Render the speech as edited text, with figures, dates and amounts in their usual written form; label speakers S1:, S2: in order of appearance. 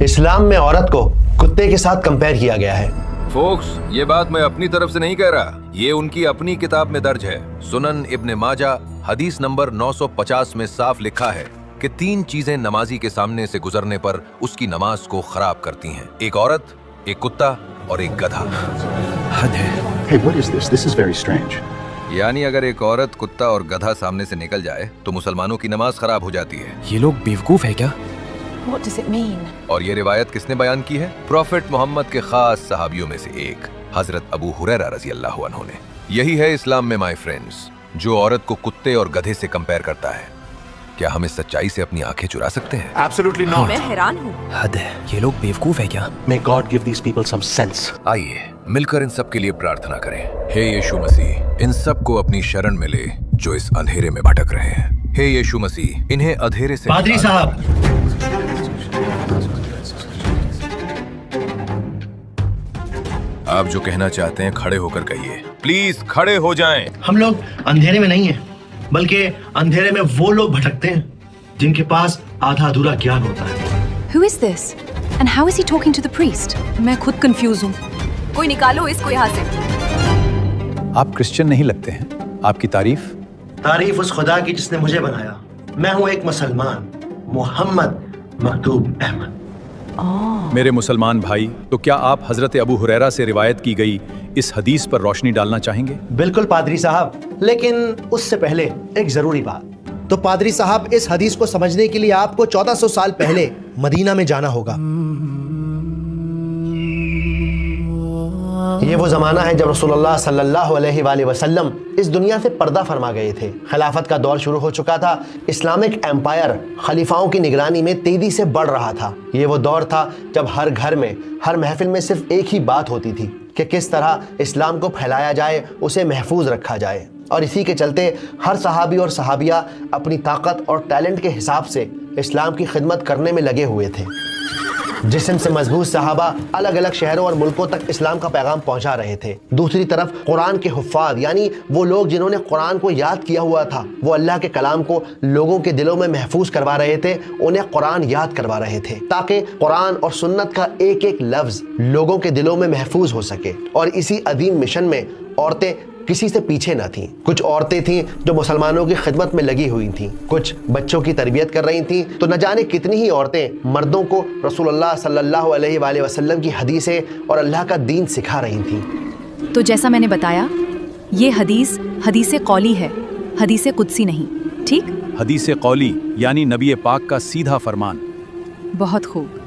S1: اسلام میں عورت کو کتے کے ساتھ کمپیئر کیا گیا ہے۔
S2: فوکس، یہ بات میں اپنی طرف سے نہیں کہہ رہا، یہ ان کی اپنی کتاب میں درج ہے۔ سنن ابن ماجہ حدیث نمبر 950 میں صاف لکھا ہے کہ 3 چیزیں نمازی کے سامنے سے گزرنے پر اس کی نماز کو خراب کرتی ہیں، ایک عورت، ایک کتا اور ایک گدھا۔
S3: حد ہے۔
S4: Hey, what is this? This is very strange.
S2: یعنی اگر ایک عورت، کتا اور گدھا سامنے سے نکل جائے تو مسلمانوں کی نماز خراب ہو جاتی ہے۔
S3: یہ لوگ بیوقوف ہے کیا؟
S5: What does it mean?
S2: اور یہ روایت کس نے بیان کی ہے؟ پروفٹ محمد کے خاص صحابیوں میں سے ایک حضرت ابو ہریرہ رضی اللہ عنہ نے۔ یہی ہے اسلام میں مائی فرینڈز، جو عورت کو کتے اور گدھے سے کمپیئر کرتا ہے۔ کیا ہم اس سچائی سے اپنی آنکھیں چرا سکتے ہیں؟
S4: Absolutely not.
S5: میں حیران ہوں۔
S3: حد ہے، یہ لوگ بیوقوف ہے کیا؟
S4: May God give these people some sense.
S2: آئیے مل کر ان سب کے لیے پرارتھنا کریں۔ ہے یشوع مسیح، ان سب کو اپنی شرن میں لے جو اس اندھیرے میں بھٹک رہے ہیں۔ ہے یشوع مسیح، انہیں اندھیرے سے
S1: پادری صاحب،
S2: آپ جو کہنا چاہتے ہیں کھڑے ہو کر کہیے، پلیز کھڑے ہو جائیں۔
S1: ہم لوگ اندھیرے میں نہیں ہیں، بلکہ اندھیرے میں وہ لوگ بھٹکتے ہیں جن کے پاس آدھا ادھورا گیان ہوتا ہے۔
S5: Who is this? And how is he talking to the priest? میں خود کنفیوز ہوں۔ کوئی نکالو اس کو یہاں سے۔
S6: آپ کرسچن نہیں لگتے ہیں، آپ کی تعریف؟
S1: تعریف اس خدا کی جس نے مجھے بنایا۔ میں ہوں ایک مسلمان، محمد مکتوب احمد۔
S6: میرے مسلمان بھائی، تو کیا آپ حضرت ابو ہریرہ سے روایت کی گئی اس حدیث پر روشنی ڈالنا چاہیں گے؟
S1: بالکل پادری صاحب، لیکن اس سے پہلے ایک ضروری بات۔ تو پادری صاحب، اس حدیث کو سمجھنے کے لیے آپ کو 1400 سال پہلے مدینہ میں جانا ہوگا۔ یہ وہ زمانہ ہے جب رسول اللہ صلی اللہ علیہ وآلہ وسلم اس دنیا سے پردہ فرما گئے تھے۔ خلافت کا دور شروع ہو چکا تھا۔ اسلامک ایمپائر خلیفاؤں کی نگرانی میں تیزی سے بڑھ رہا تھا۔ یہ وہ دور تھا جب ہر گھر میں، ہر محفل میں صرف ایک ہی بات ہوتی تھی کہ کس طرح اسلام کو پھیلایا جائے، اسے محفوظ رکھا جائے۔ اور اسی کے چلتے ہر صحابی اور صحابیہ اپنی طاقت اور ٹیلنٹ کے حساب سے اسلام کی خدمت کرنے میں لگے ہوئے تھے۔ جسم سے مضبوط صحابہ الگ الگ شہروں اور ملکوں تک اسلام کا پیغام پہنچا رہے تھے۔ دوسری طرف قرآن کے حفاظ، یعنی وہ لوگ جنہوں نے قرآن کو یاد کیا ہوا تھا، وہ اللہ کے کلام کو لوگوں کے دلوں میں محفوظ کروا رہے تھے، انہیں قرآن یاد کروا رہے تھے تاکہ قرآن اور سنت کا ایک ایک لفظ لوگوں کے دلوں میں محفوظ ہو سکے۔ اور اسی عظیم مشن میں عورتیں کسی سے پیچھے نہ تھیں۔ کچھ عورتیں تھیں جو مسلمانوں کی خدمت میں لگی ہوئی تھیں، کچھ بچوں کی تربیت کر رہی تھیں، تو نہ جانے کتنی ہی عورتیں مردوں کو رسول اللہ صلی اللہ علیہ وآلہ وسلم کی حدیثیں اور اللہ کا دین سکھا رہی تھیں۔
S5: تو جیسا میں نے بتایا، یہ حدیث قولی ہے، حدیث قدسی نہیں، ٹھیک؟
S6: حدیث قولی یعنی نبی پاک کا سیدھا فرمان۔
S5: بہت خوب۔